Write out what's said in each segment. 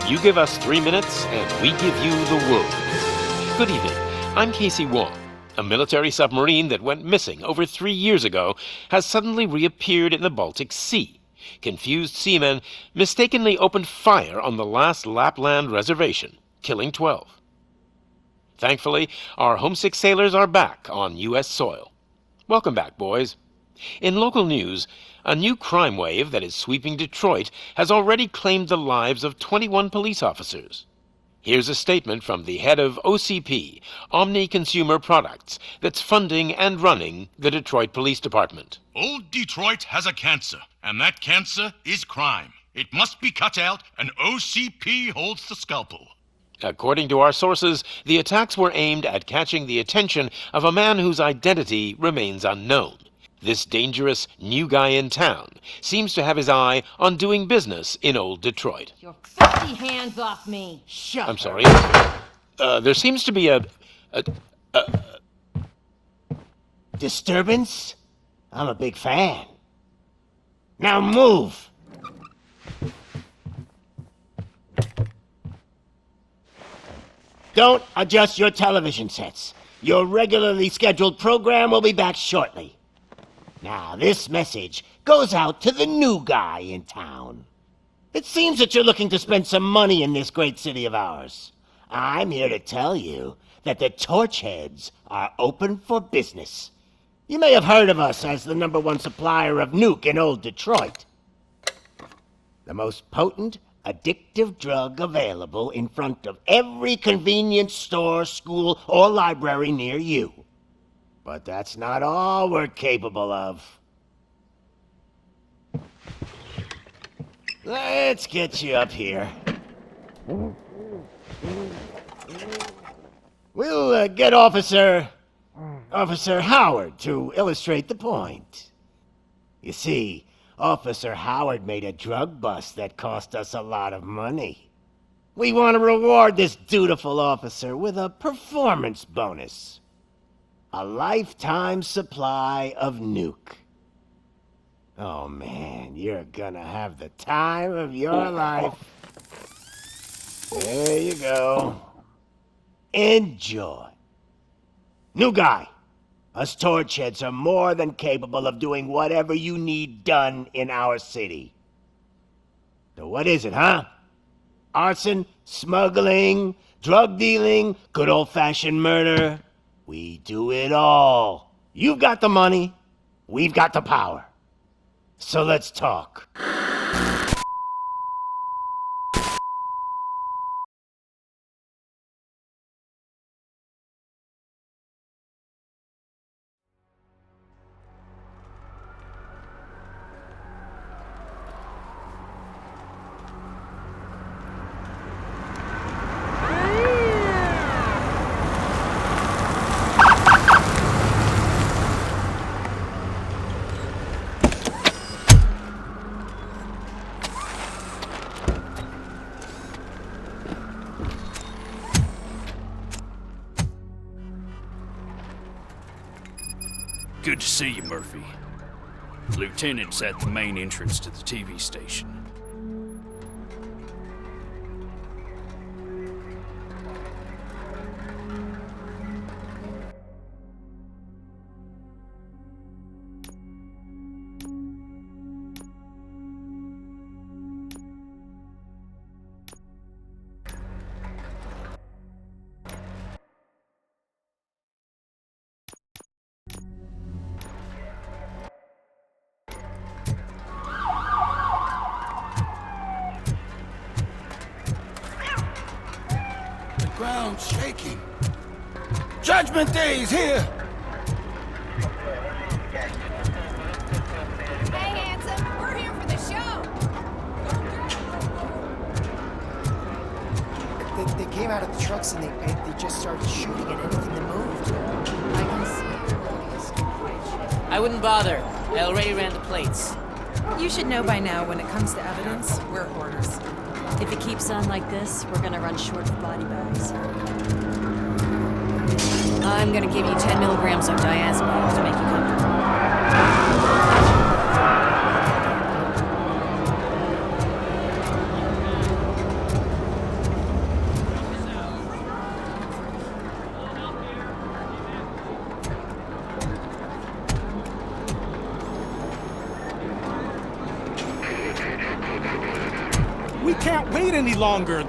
You give us 3 minutes, and we give you the world. Good evening. I'm Casey Wong. A military submarine that went missing over 3 years ago has suddenly reappeared in the Baltic Sea. Confused seamen mistakenly opened fire on the last Lapland reservation, killing 12. Thankfully, our homesick sailors are back on U.S. soil. Welcome back, boys. In local news, a new crime wave that is sweeping Detroit has already claimed the lives of 21 police officers. Here's a statement from the head of OCP, Omni Consumer Products, that's funding and running the Detroit Police Department. Old Detroit has a cancer, and that cancer is crime. It must be cut out, and OCP holds the scalpel. According to our sources, the attacks were aimed at catching the attention of a man whose identity remains unknown. This dangerous new guy in town seems to have his eye on doing business in old Detroit. Your filthy hands off me! Shut I'm sorry. There seems to be a disturbance? I'm a big fan. Now move! Don't adjust your television sets. Your regularly scheduled program will be back shortly. Now, this message goes out to the new guy in town. It seems that you're looking to spend some money in this great city of ours. I'm here to tell you that the Torchheads are open for business. You may have heard of us as the #1 supplier of nuke in old Detroit. The most potent, addictive drug available in front of every convenience store, school, or library near you. But that's not all we're capable of. Let's get you up here. We'll get Officer Howard to illustrate the point. You see, Officer Howard made a drug bust that cost us a lot of money. We want to reward this dutiful officer with a performance bonus. A lifetime supply of nuke. Oh man, you're gonna have the time of your life. There you go. Enjoy. New guy. Us Torchheads are more than capable of doing whatever you need done in our city. So what is it, huh? Arson, smuggling, drug dealing, good old-fashioned murder. We do it all. You've got the money, we've got the power. So let's talk. Good to see you, Murphy. Lieutenant's at the main entrance to the TV station. Ground shaking. Judgment Day is here! Hey, handsome, we're here for the show! They came out of the trucks and they just started shooting at anything that moved. I can see you're loading a skin. I wouldn't bother. I already ran the plates. You should know by now when it comes to evidence, we're hoarders. If it keeps on like this, we're gonna run short of body bags. I'm gonna give you 10 milligrams of diazepam to make you comfortable. can't wait any longer.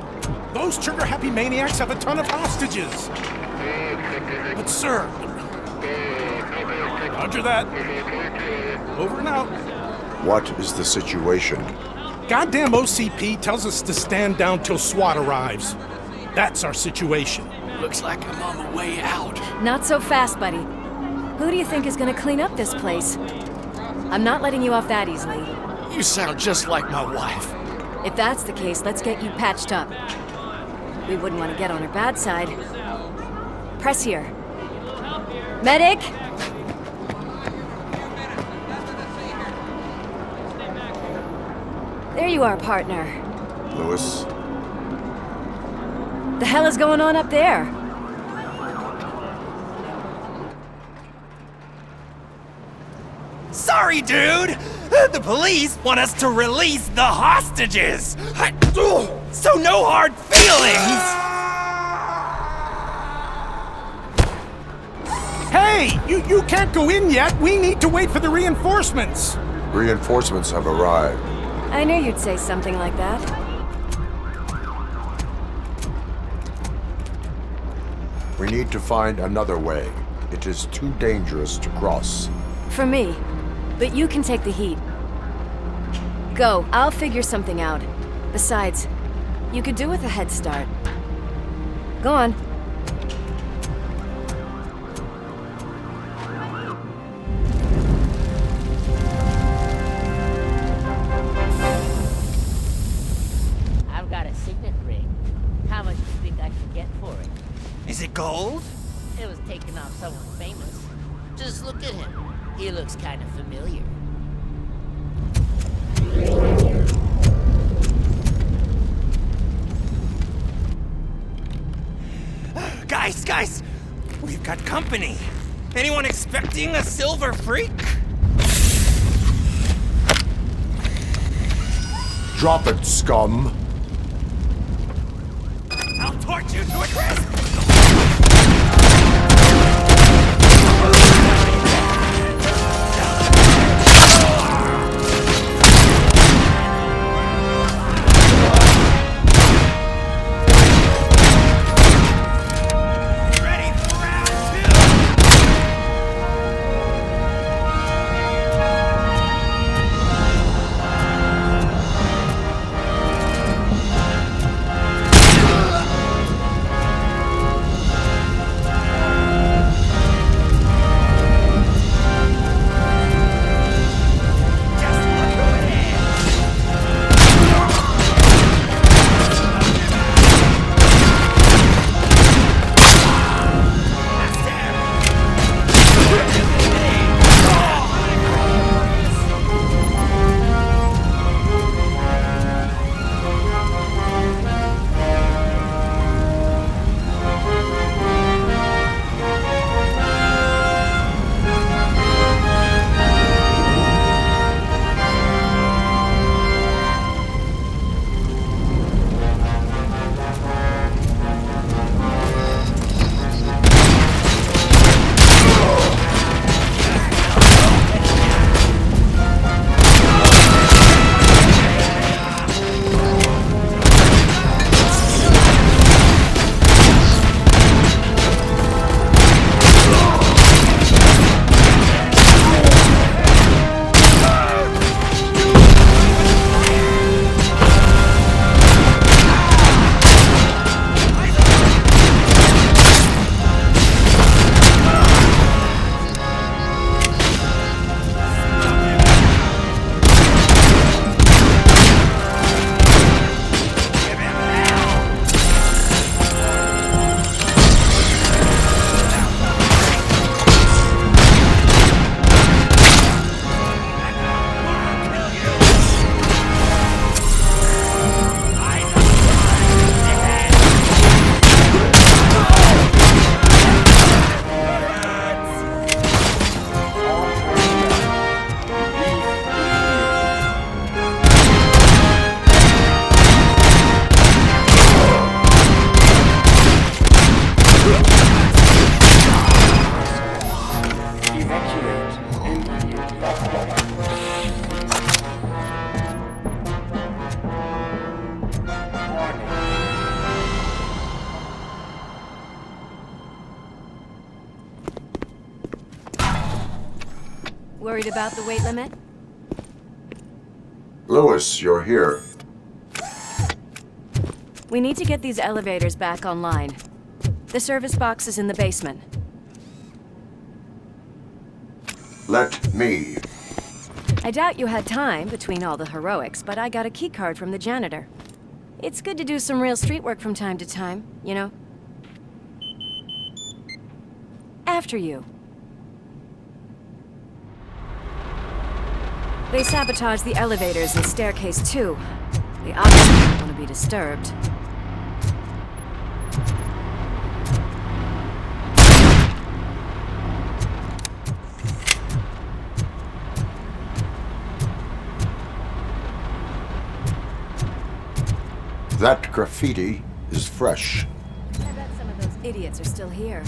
Those trigger-happy maniacs have a ton of hostages. But, sir... Roger that. Over and out. What is the situation? Goddamn OCP tells us to stand down till SWAT arrives. That's our situation. Looks like I'm on the way out. Not so fast, buddy. Who do you think is gonna clean up this place? I'm not letting you off that easily. You sound just like my wife. If that's the case, let's get you patched up. We wouldn't want to get on her bad side. Press here. Medic! There you are, partner. Lewis? The hell is going on up there? Sorry, dude! The police want us to release the hostages! So no hard feelings! Hey! You can't go in yet! We need to wait for the reinforcements! Reinforcements have arrived. I knew you'd say something like that. We need to find another way. It is too dangerous to cross. For me. But you can take the heat. Go, I'll figure something out. Besides, you could do with a head start. Go on. I've got a signet ring. How much do you think I can get for it? Is it gold? It was taken off someone famous. Just look at him. He looks kind of familiar. Guys! We've got company. Anyone expecting a silver freak? Drop it, scum! I'll torch you to a crisp! worried about the weight limit? Lewis, you're here. We need to get these elevators back online. The service box is in the basement. Let me. I doubt you had time between all the heroics, but I got a keycard from the janitor. It's good to do some real street work from time to time, you know? After you. They sabotaged the elevators and staircase too. They obviously don't want to be disturbed. That graffiti is fresh. I bet some of those idiots are still here.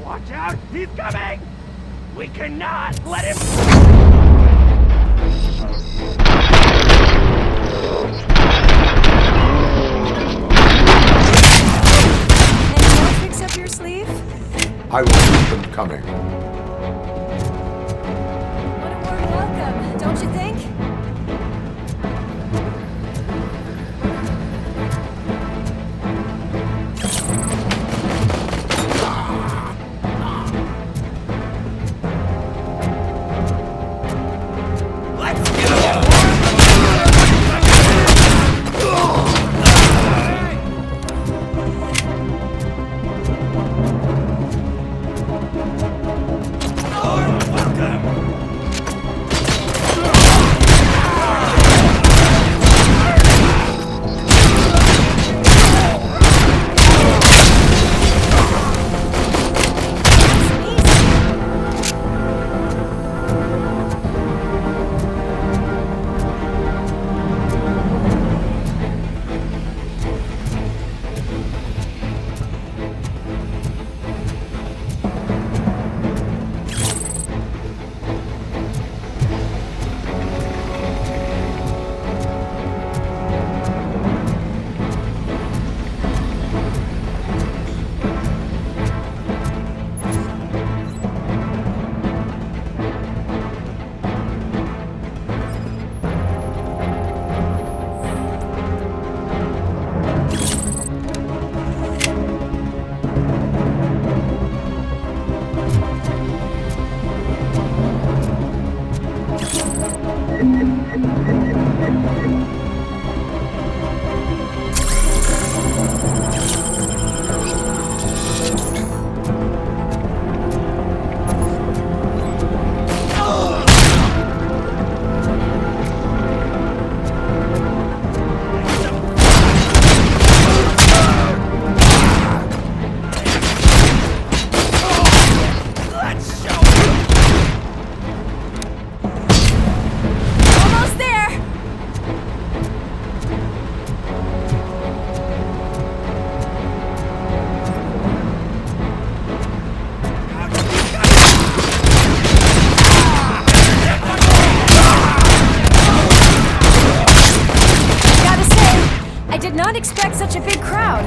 Watch out! He's coming! We cannot let him... Any more tricks up your sleeve? I will keep them coming. What a warm welcome, don't you think? Not expect such a big crowd.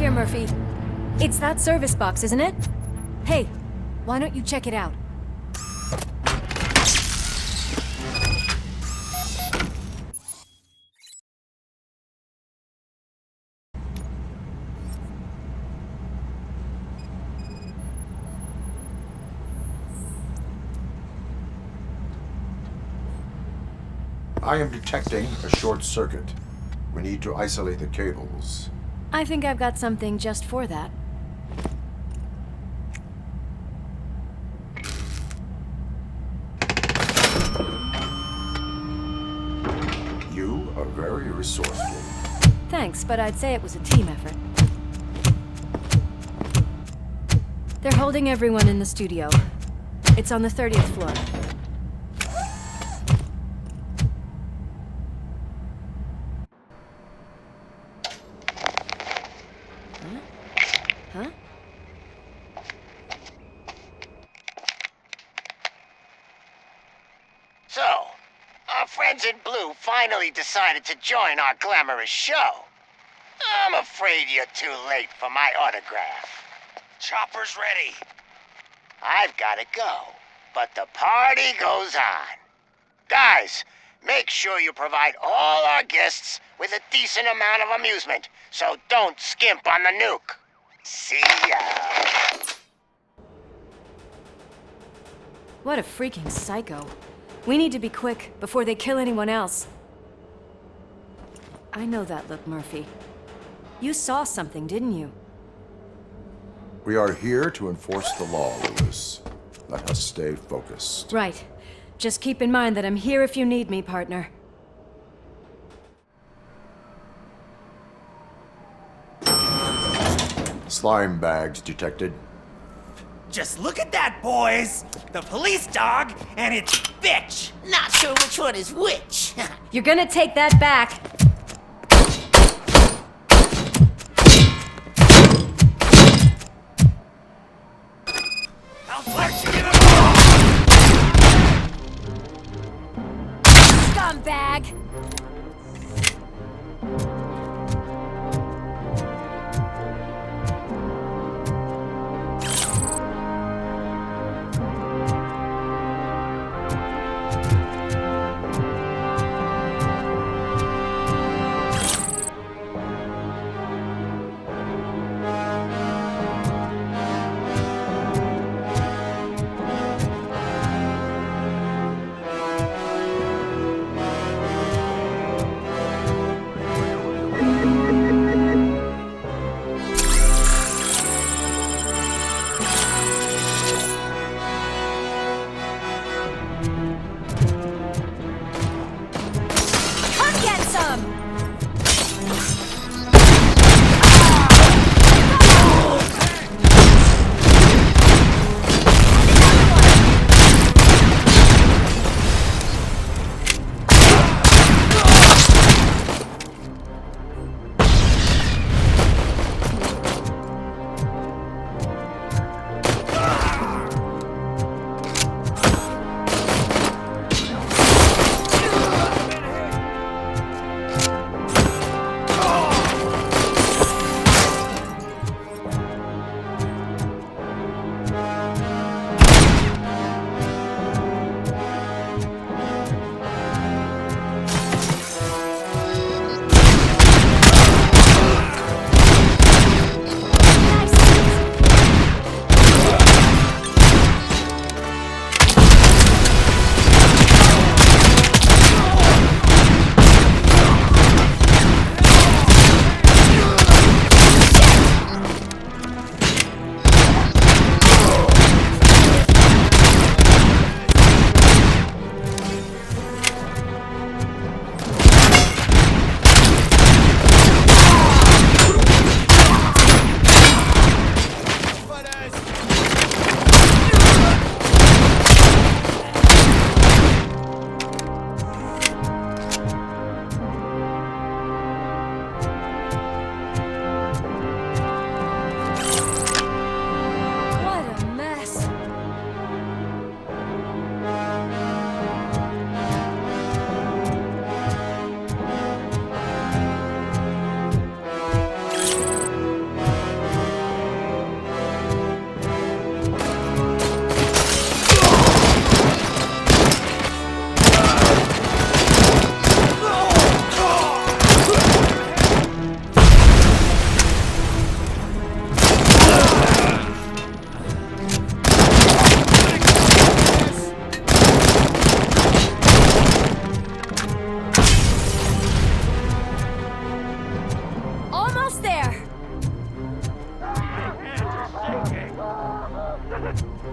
Here, Murphy. It's that service box, isn't it? Hey, why don't you check it out? I am detecting a short circuit. We need to isolate the cables. I think I've got something just for that. You are very resourceful. Thanks, but I'd say it was a team effort. They're holding everyone in the studio. It's on the 30th floor. Huh? So, our friends in blue finally decided to join our glamorous show. I'm afraid you're too late for my autograph. Chopper's ready. I've gotta go, but the party goes on. Guys, make sure you provide all our guests with a decent amount of amusement, so don't skimp on the nuke. See ya. What a freaking psycho. We need to be quick before they kill anyone else. I know that look, Murphy. You saw something, didn't you? We are here to enforce the law, Lewis. Let us stay focused. Right. Just keep in mind that I'm here if you need me, partner. Slime bags detected. Just look at that, boys! The police dog and its bitch! Not sure which one is which. You're gonna take that back. I'll flex you in the ball! Scumbag!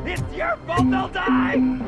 It's your fault they'll die!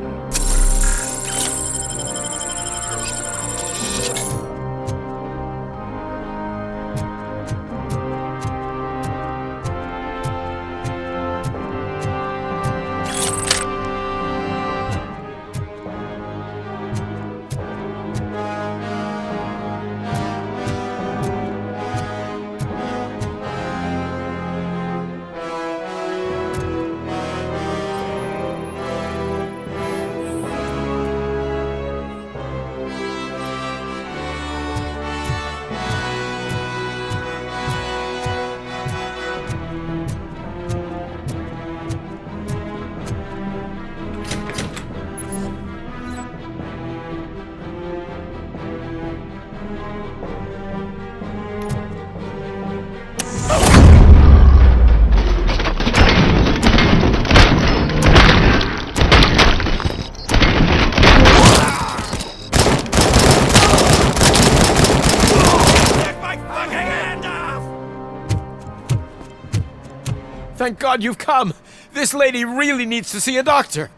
Thank God you've come! This lady really needs to see a doctor!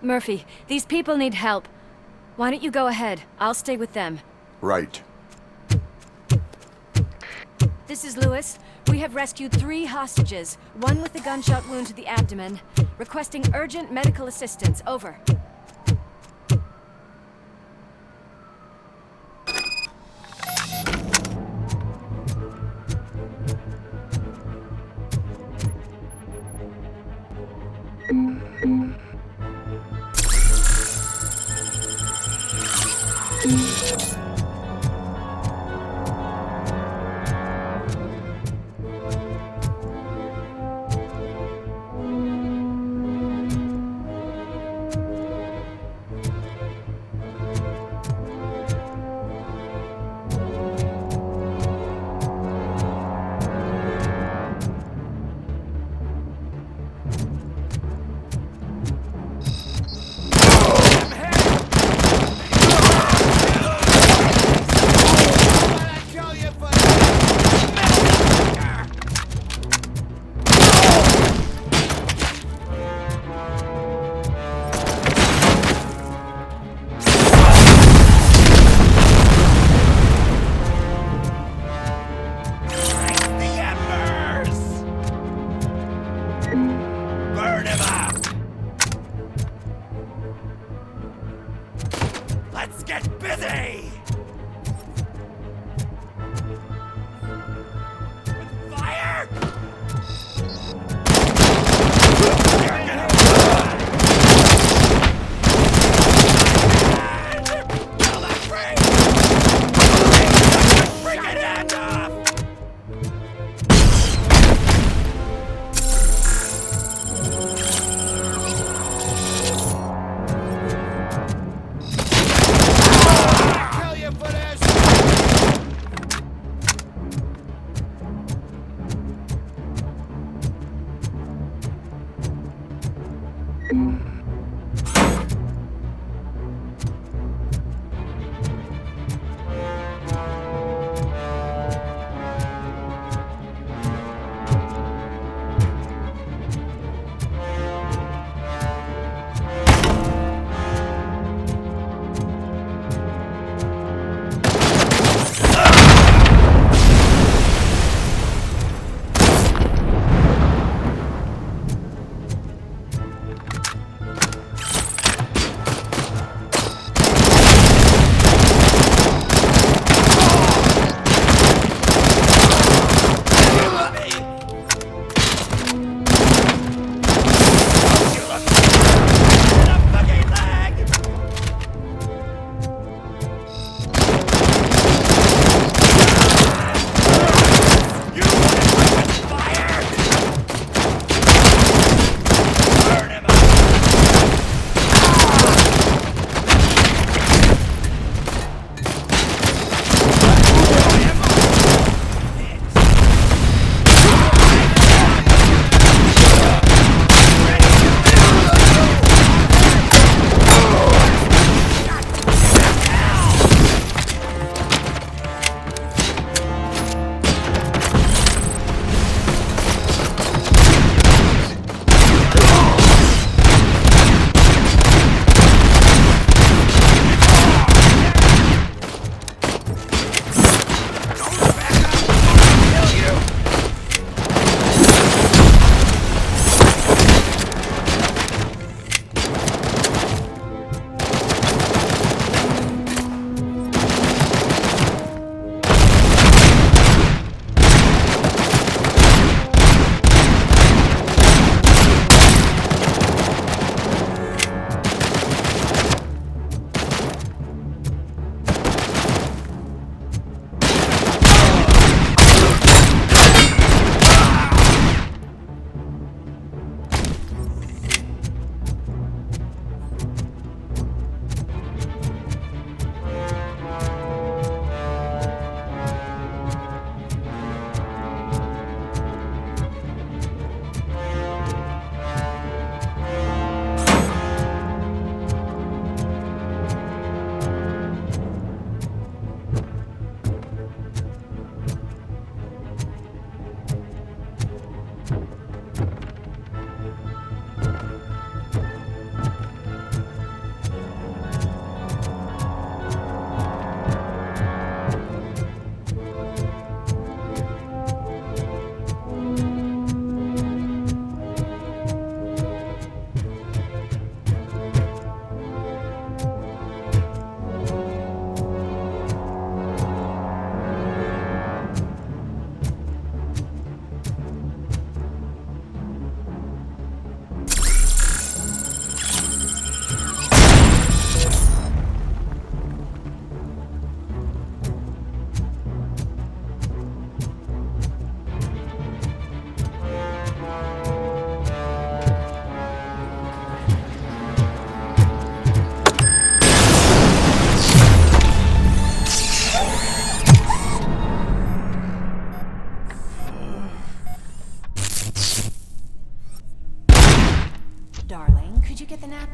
Murphy, these people need help. Why don't you go ahead? I'll stay with them. Right. This is Lewis. We have rescued 3 hostages, one with a gunshot wound to the abdomen. Requesting urgent medical assistance. Over.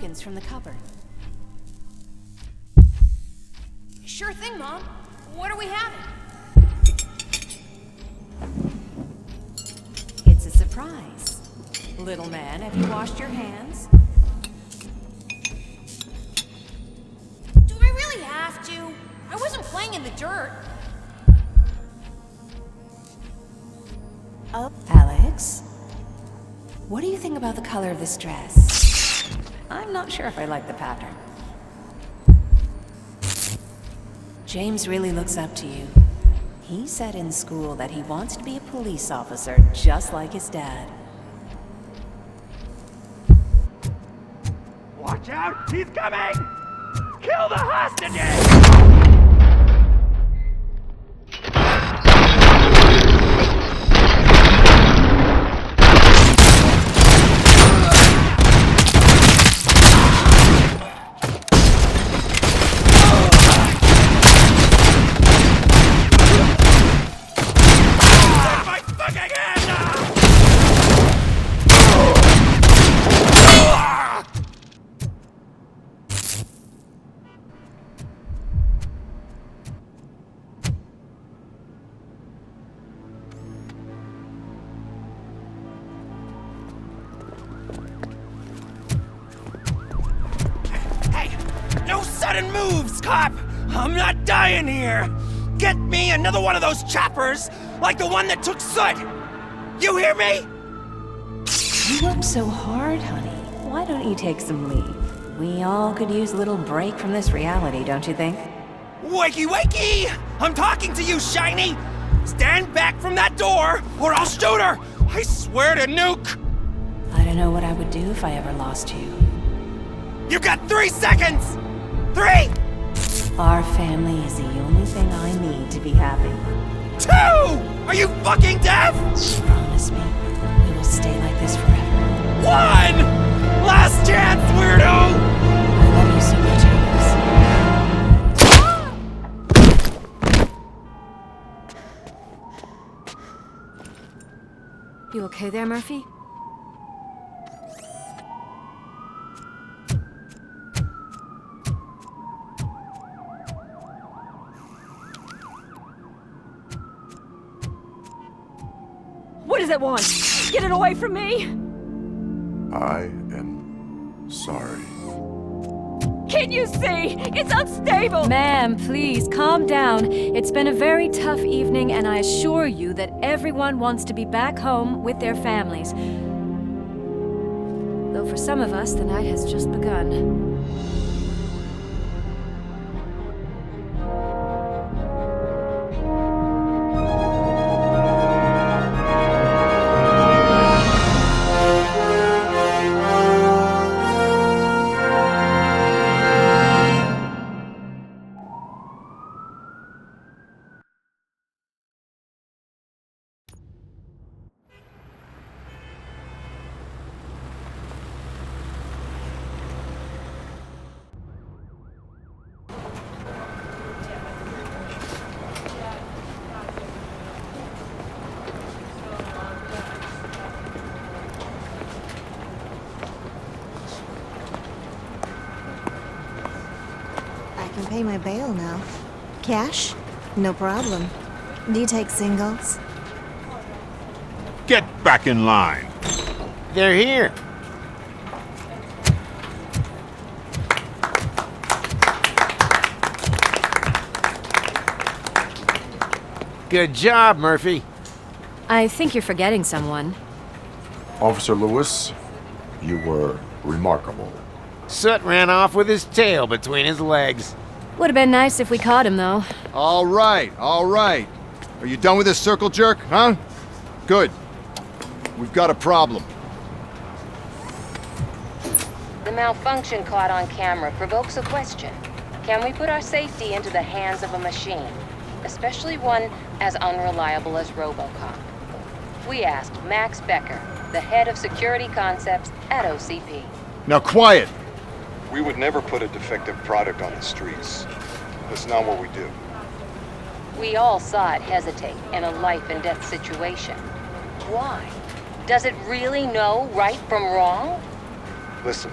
napkins from the cupboard. Sure thing, Mom. What are we having? It's a surprise. Little man, have you washed your hands? Do I really have to? I wasn't playing in the dirt. Oh, Alex? What do you think about the color of this dress? I'm not sure if I like the pattern. James really looks up to you. He said in school that he wants to be a police officer just like his dad. Watch out! He's coming! Kill the hostages! Sudden moves, cop! I'm not dying here! Get me another one of those choppers, like the one that took Soot! You hear me? You work so hard, honey. Why don't you take some leave? We all could use a little break from this reality, don't you think? Wakey, wakey! I'm talking to you, Shiny! Stand back from that door, or I'll shoot her! I swear to nuke! I don't know what I would do if I ever lost you. You got 3 seconds! 3! Our family is the only thing I need to be happy. 2! Are you fucking deaf? Promise me, we will stay like this forever. 1! Last chance, weirdo! I love you so much, Alex. You okay there, Murphy? What does it want? Get it away from me! I am sorry. Can't you see? It's unstable! Ma'am, please, calm down. It's been a very tough evening, and I assure you that everyone wants to be back home with their families. Though for some of us, the night has just begun. Pay my bail now. Cash? No problem. Do you take singles? Get back in line. They're here. Good job, Murphy. I think you're forgetting someone. Officer Lewis, you were remarkable. Soot ran off with his tail between his legs. Would have been nice if we caught him, though. All right, all right. Are you done with this circle jerk, huh? Good. We've got a problem. The malfunction caught on camera provokes a question. Can we put our safety into the hands of a machine, especially one as unreliable as Robocop? We asked Max Becker, the head of security concepts at OCP. Now quiet! We would never put a defective product on the streets. That's not what we do. We all saw it hesitate in a life-and-death situation. Why? Does it really know right from wrong? Listen,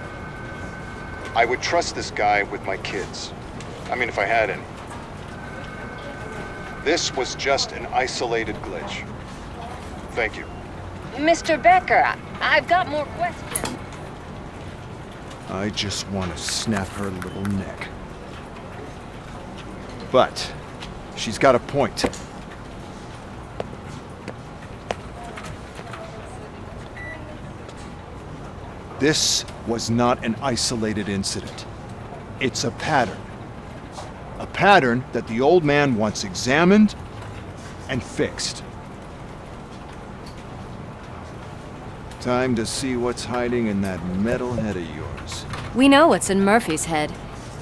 I would trust this guy with my kids. I mean, if I had any. This was just an isolated glitch. Thank you. Mr. Becker, I've got more questions. I just want to snap her little neck. But she's got a point. This was not an isolated incident. It's a pattern. A pattern that the old man wants examined and fixed. Time to see what's hiding in that metal head of yours. We know what's in Murphy's head.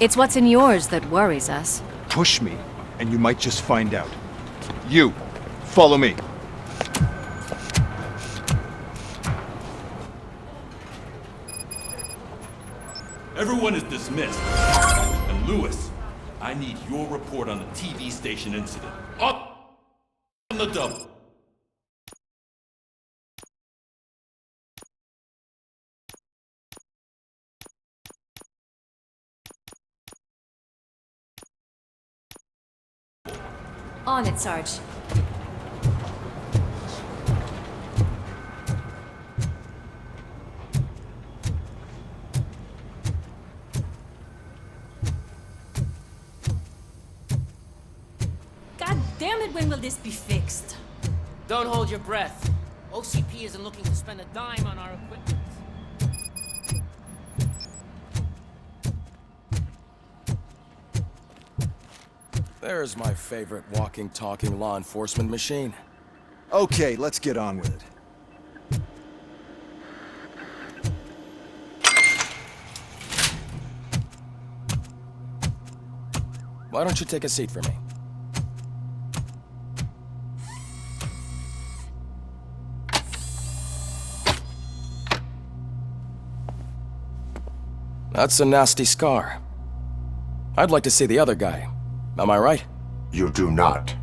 It's what's in yours that worries us. Push me, and you might just find out. You, follow me. Everyone is dismissed. And Lewis, I need your report on the TV station incident. Up on the double. On it, Sarge. God damn it, when will this be fixed? Don't hold your breath. OCP isn't looking to spend a dime on our equipment. There's my favorite walking, talking law enforcement machine. Okay, let's get on with it. Why don't you take a seat for me? That's a nasty scar. I'd like to see the other guy. Am I right? You do not.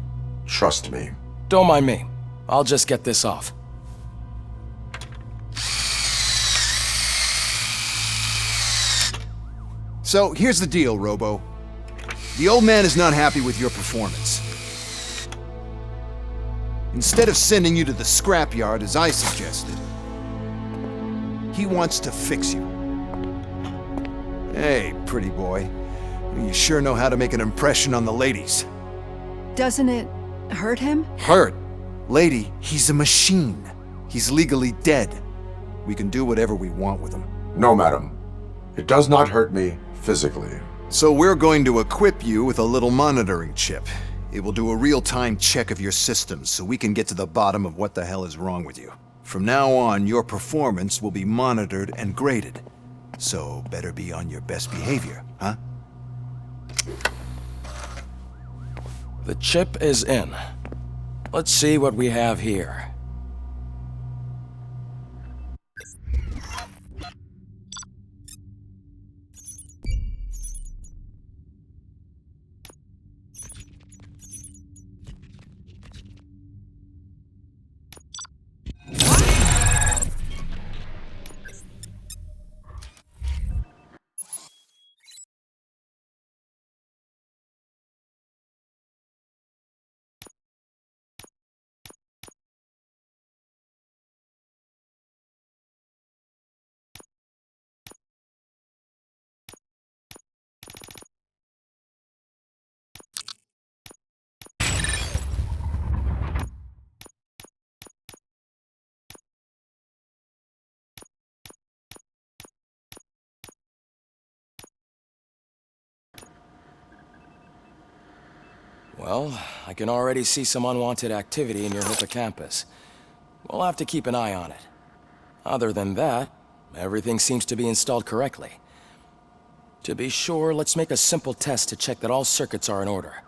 Trust me. Don't mind me. I'll just get this off. So, here's the deal, Robo. The old man is not happy with your performance. Instead of sending you to the scrapyard as I suggested, he wants to fix you. Hey, pretty boy. You sure know how to make an impression on the ladies. Doesn't it hurt him? Hurt? Lady, he's a machine. He's legally dead. We can do whatever we want with him. No, madam. It does not hurt me physically. So we're going to equip you with a little monitoring chip. It will do a real-time check of your systems so we can get to the bottom of what the hell is wrong with you. From now on, your performance will be monitored and graded. So better be on your best behavior, huh? The chip is in. Let's see what we have here. Well, I can already see some unwanted activity in your hippocampus. We'll have to keep an eye on it. Other than that, everything seems to be installed correctly. To be sure, let's make a simple test to check that all circuits are in order.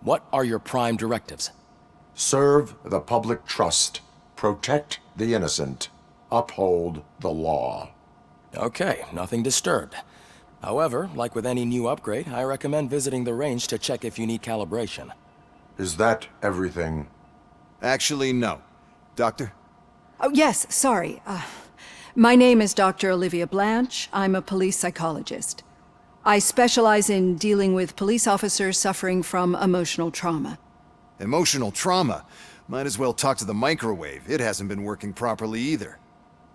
What are your prime directives? Serve the public trust. Protect the innocent. Uphold the law. Okay, nothing disturbed. However, like with any new upgrade, I recommend visiting the range to check if you need calibration. Is that everything? Actually, no. Doctor? Oh, yes, sorry. My name is Dr. Olivia Blanche. I'm a police psychologist. I specialize in dealing with police officers suffering from emotional trauma. Emotional trauma? Might as well talk to the microwave. It hasn't been working properly either.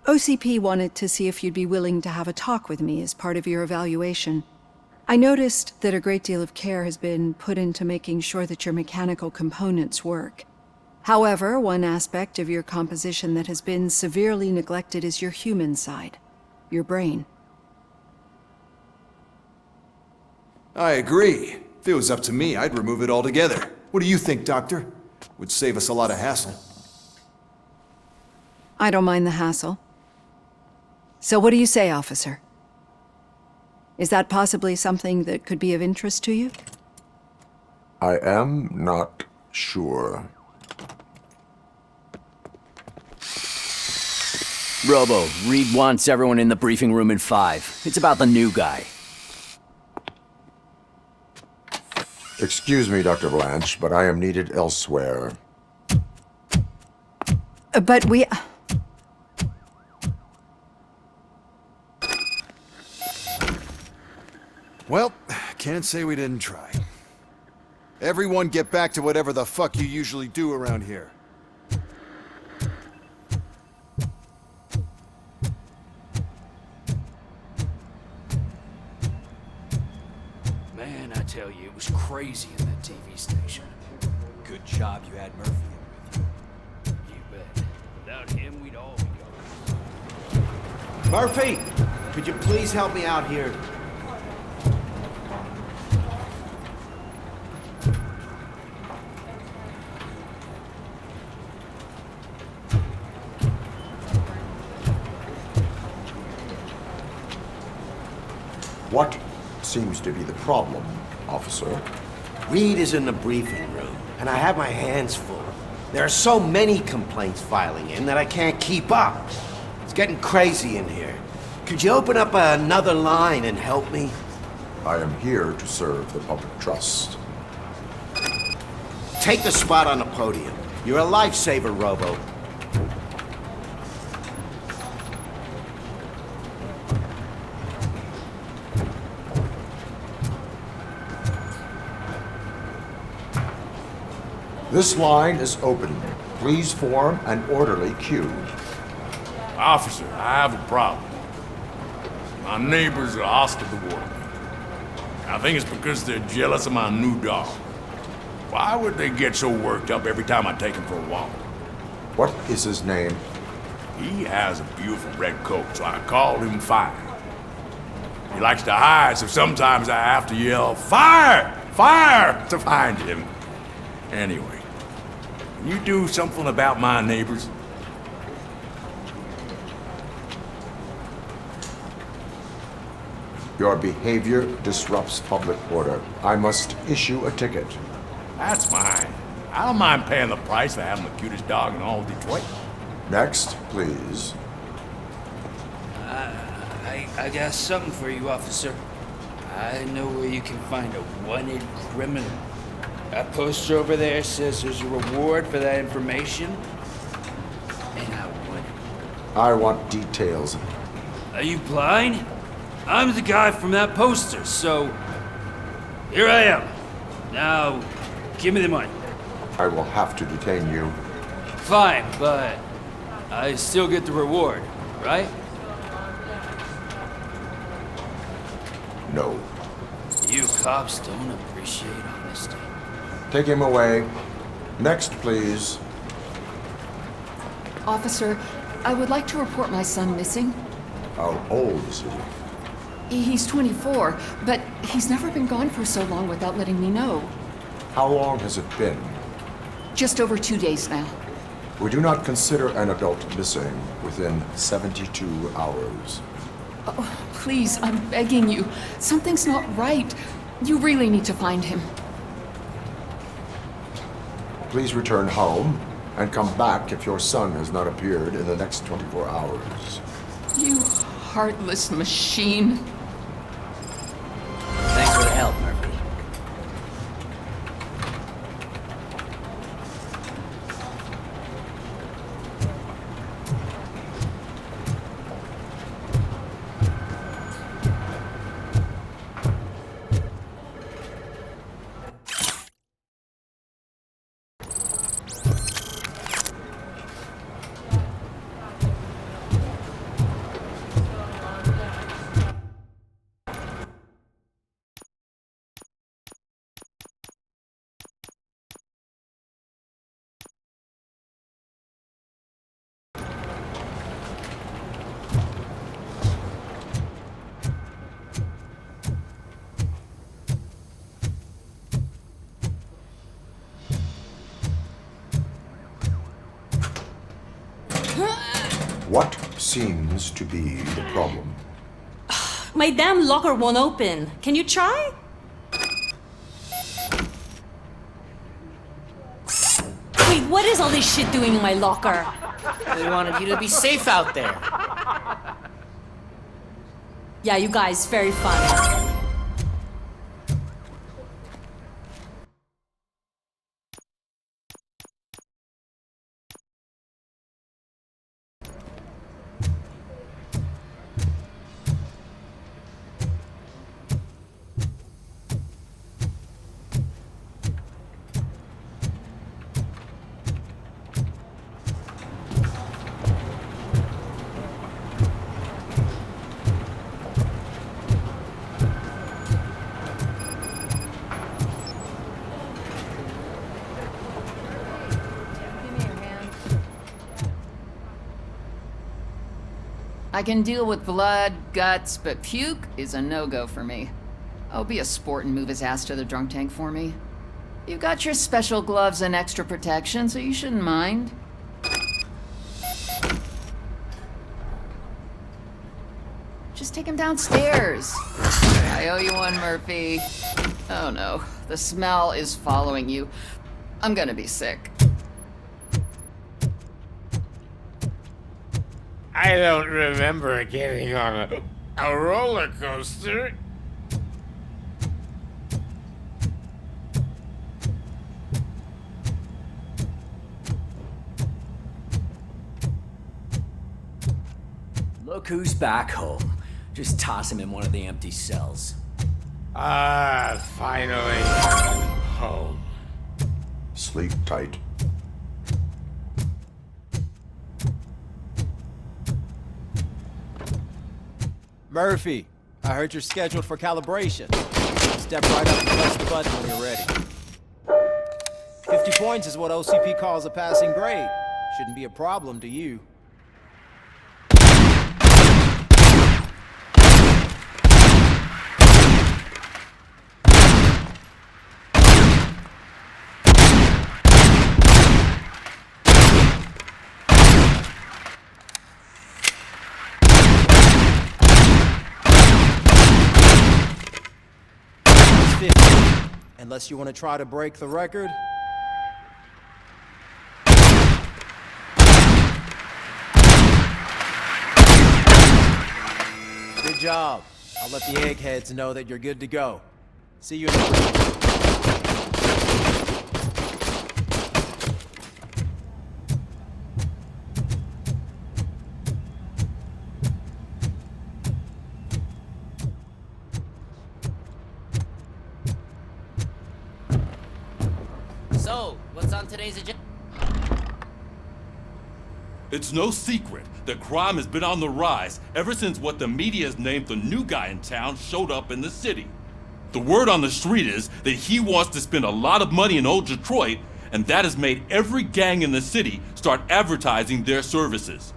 OCP wanted to see if you'd be willing to have a talk with me as part of your evaluation. I noticed that a great deal of care has been put into making sure that your mechanical components work. However, one aspect of your composition that has been severely neglected is your human side, your brain. I agree. If it was up to me, I'd remove it altogether. What do you think, Doctor? Would save us a lot of hassle. I don't mind the hassle. So what do you say, officer? Is that possibly something that could be of interest to you? I am not sure. Robo, Reed wants everyone in the briefing room in 5. It's about the new guy. Excuse me, Dr. Blanche, but I am needed elsewhere. But we... Well, can't say we didn't try. Everyone get back to whatever the fuck you usually do around here. Man, I tell you, it was crazy in that TV station. Good job you had Murphy in with you. You bet. Without him, we'd all be gone. Murphy! Could you please help me out here? What seems to be the problem, officer? Reed is in the briefing room, and I have my hands full. There are so many complaints filing in that I can't keep up. It's getting crazy in here. Could you open up another line and help me? I am here to serve the public trust. Take the spot on the podium. You're a lifesaver, Robo. This line is open. Please form an orderly queue. Officer, I have a problem. My neighbors are hostile toward me. I think it's because they're jealous of my new dog. Why would they get so worked up every time I take him for a walk? What is his name? He has a beautiful red coat, so I called him Fire. He likes to hide, so sometimes I have to yell, "Fire! Fire!" to find him. Anyway, can you do something about my neighbors? Your behavior disrupts public order. I must issue a ticket. That's fine. I don't mind paying the price for having the cutest dog in all of Detroit. Next, please. I got something for you, officer. I know where you can find a wanted criminal. That poster over there says there's a reward for that information. And I want details. Are you blind? I'm the guy from that poster, so... Here I am. Now, give me the money. I will have to detain you. Fine, but I still get the reward, right? No. You cops don't appreciate honesty. Take him away. Next, please. Officer, I would like to report my son missing. How old is he? He's 24, but he's never been gone for so long without letting me know. How long has it been? Just over 2 days now. We do not consider an adult missing within 72 hours. Oh, please, I'm begging you. Something's not right. You really need to find him. Please return home and come back if your son has not appeared in the next 24 hours. You heartless machine. Thanks for the help, Murphy. seems to be the problem. My damn locker won't open. Can you try? Wait, what is all this shit doing in my locker? We wanted you to be safe out there. Yeah, you guys, very fun. I can deal with blood, guts, but puke is a no-go for me. Oh, be a sport and move his ass to the drunk tank for me. You've got your special gloves and extra protection, so you shouldn't mind. Just take him downstairs. I owe you one, Murphy. Oh no, the smell is following you. I'm gonna be sick. I don't remember getting on a roller coaster. Look who's back home. Just toss him in one of the empty cells. Finally home. Sleep tight. Murphy, I heard you're scheduled for calibration. Step right up and press the button when you're ready. 50 points is what OCP calls a passing grade. Shouldn't be a problem to you. Unless you want to try to break the record. Good job. I'll let the eggheads know that you're good to go. See you in the room. So, what's on today's agenda? It's no secret that crime has been on the rise ever since what the media has named the new guy in town showed up in the city. The word on the street is that he wants to spend a lot of money in old Detroit, and that has made every gang in the city start advertising their services.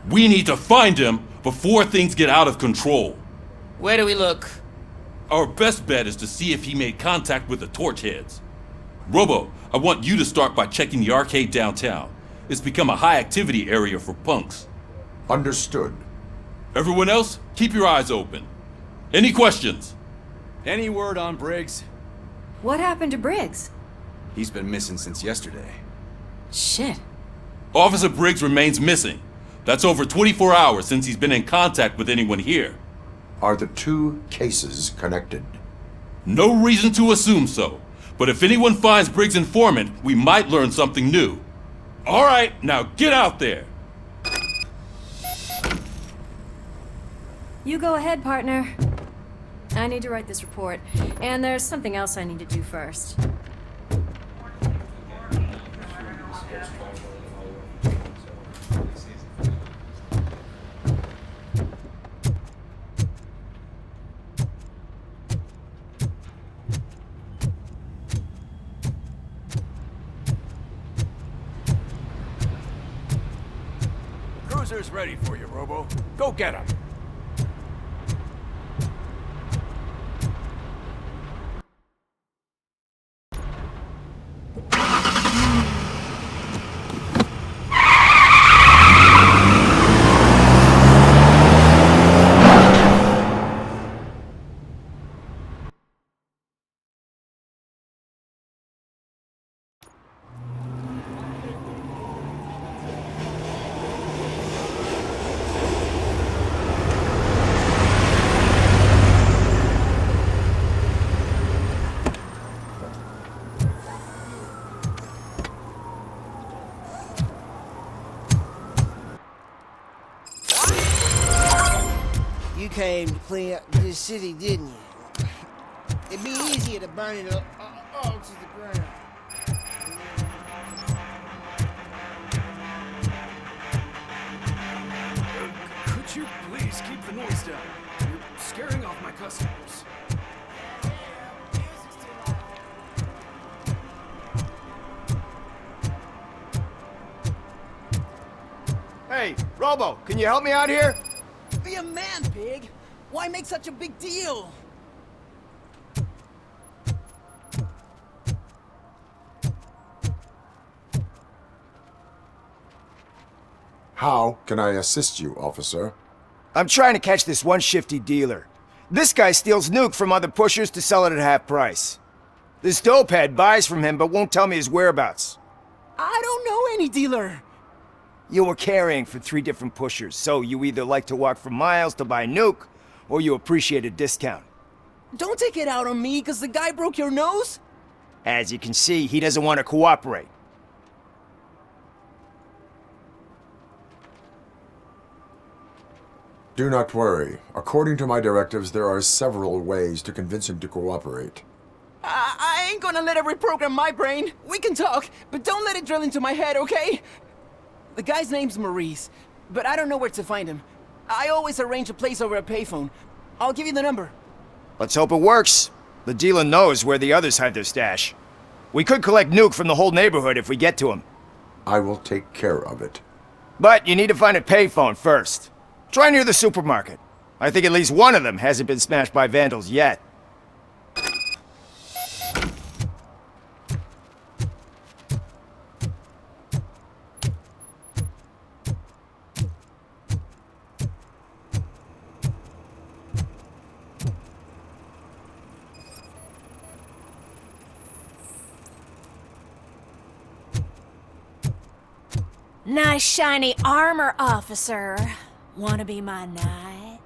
We need to find him before things get out of control. Where do we look? Our best bet is to see if he made contact with the Torchheads. Robo, I want you to start by checking the arcade downtown. It's become a high-activity area for punks. Understood. Everyone else, keep your eyes open. Any questions? Any word on Briggs? What happened to Briggs? He's been missing since yesterday. Shit. Officer Briggs remains missing. That's over 24 hours since he's been in contact with anyone here. Are the two cases connected? No reason to assume so. But if anyone finds Briggs' informant, we might learn something new. All right, now get out there! You go ahead, partner. I need to write this report, and there's something else I need to do first. Cruiser's ready for you, Robo. Go get him. came to clean up this city, didn't you? It'd be easier to burn it all to the ground. Could you please keep the noise down? You're scaring off my customers. Hey, Robo, can you help me out here? Be a man, Pig. Why make such a big deal? How can I assist you, officer? I'm trying to catch this one shifty dealer. This guy steals nuke from other pushers to sell it at half price. This dopehead buys from him but won't tell me his whereabouts. I don't know any dealer. You were carrying for 3 different pushers, so you either like to walk for miles to buy nuke, or you appreciate a discount. Don't take it out on me, because the guy broke your nose? As you can see, he doesn't want to cooperate. Do not worry. According to my directives, there are several ways to convince him to cooperate. I ain't gonna let it reprogram my brain. We can talk, but don't let it drill into my head, okay? The guy's name's Maurice, but I don't know where to find him. I always arrange a place over a payphone. I'll give you the number. Let's hope it works. The dealer knows where the others hide their stash. We could collect nuke from the whole neighborhood if we get to him. I will take care of it. But you need to find a payphone first. Try near the supermarket. I think at least one of them hasn't been smashed by vandals yet. Nice shiny armor, officer. Wanna be my knight?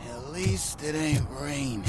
At least it ain't raining.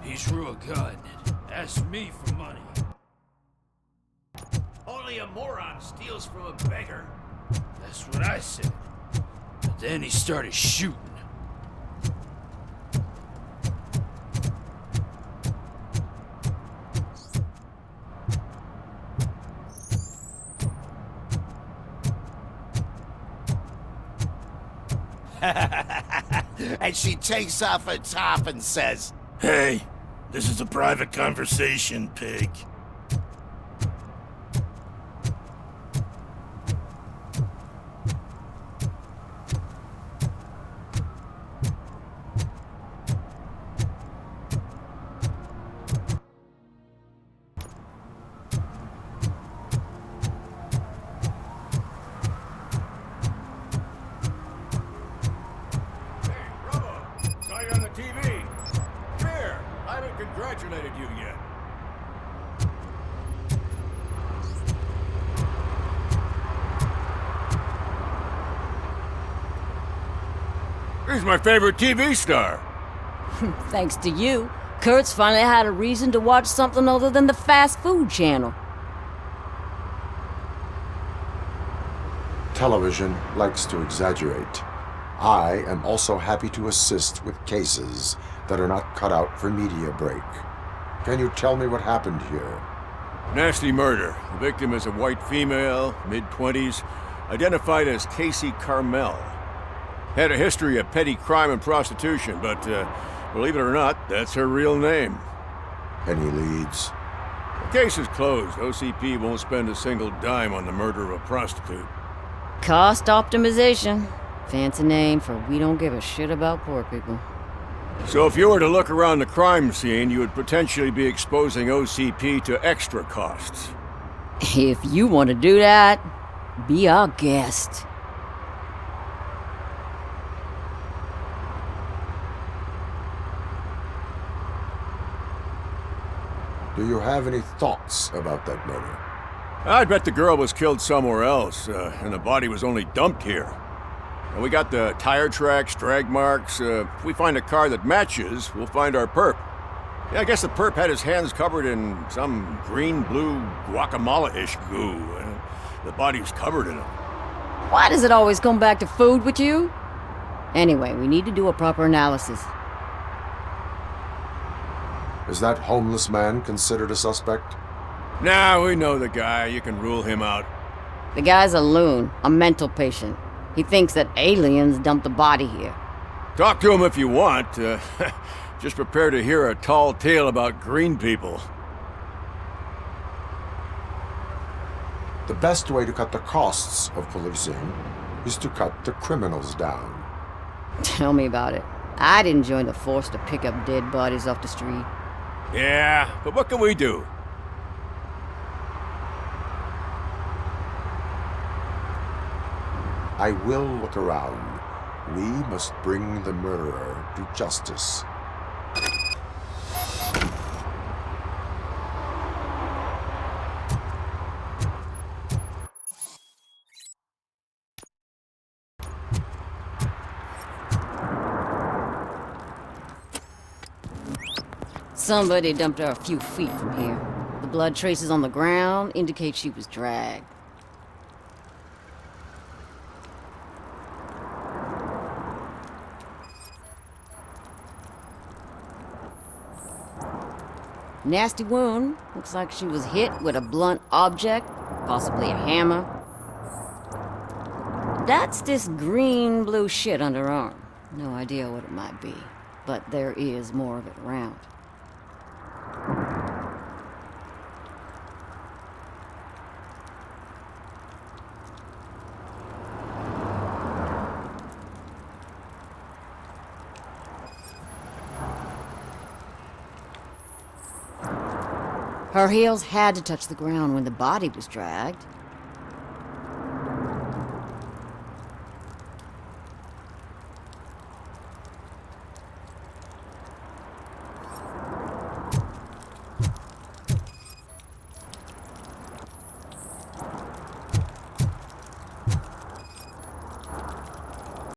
He's real good. Ask me for money. Only a moron steals from a beggar. That's what I said. But then he started shooting. And she takes off her top and says, Hey, this is a private conversation, pig. Congratulated you yet. He's my favorite TV star. Thanks to you, Kurt's finally had a reason to watch something other than the fast food channel. Television likes to exaggerate. I am also happy to assist with cases that are not cut out for media break. Can you tell me what happened here? Nasty murder. The victim is a white female, mid-20s, identified as Casey Carmel. Had a history of petty crime and prostitution, but believe it or not, that's her real name. Any leads? The case is closed. OCP won't spend a single dime on the murder of a prostitute. Cost optimization. Fancy name for we don't give a shit about poor people. So if you were to look around the crime scene, you would potentially be exposing OCP to extra costs. If you want to do that, be our guest. Do you have any thoughts about that murder? I'd bet the girl was killed somewhere else, and the body was only dumped here. And we got the tire tracks, drag marks. If we find a car that matches, we'll find our perp. Yeah, I guess the perp had his hands covered in some green-blue guacamole-ish goo. The body's covered in it. Why does it always come back to food with you? Anyway, we need to do a proper analysis. Is that homeless man considered a suspect? Nah, we know the guy. You can rule him out. The guy's a loon, a mental patient. He thinks that aliens dumped the body here. Talk to him if you want. Just prepare to hear a tall tale about green people. The best way to cut the costs of policing is to cut the criminals down. Tell me about it. I didn't join the force to pick up dead bodies off the street. Yeah, but what can we do? I will look around. We must bring the murderer to justice. Somebody dumped her a few feet from here. The blood traces on the ground indicate she was dragged. Nasty wound. Looks like she was hit with a blunt object, possibly a hammer. That's this green-blue shit under her arm. No idea what it might be, but there is more of it around. Her heels had to touch the ground when the body was dragged.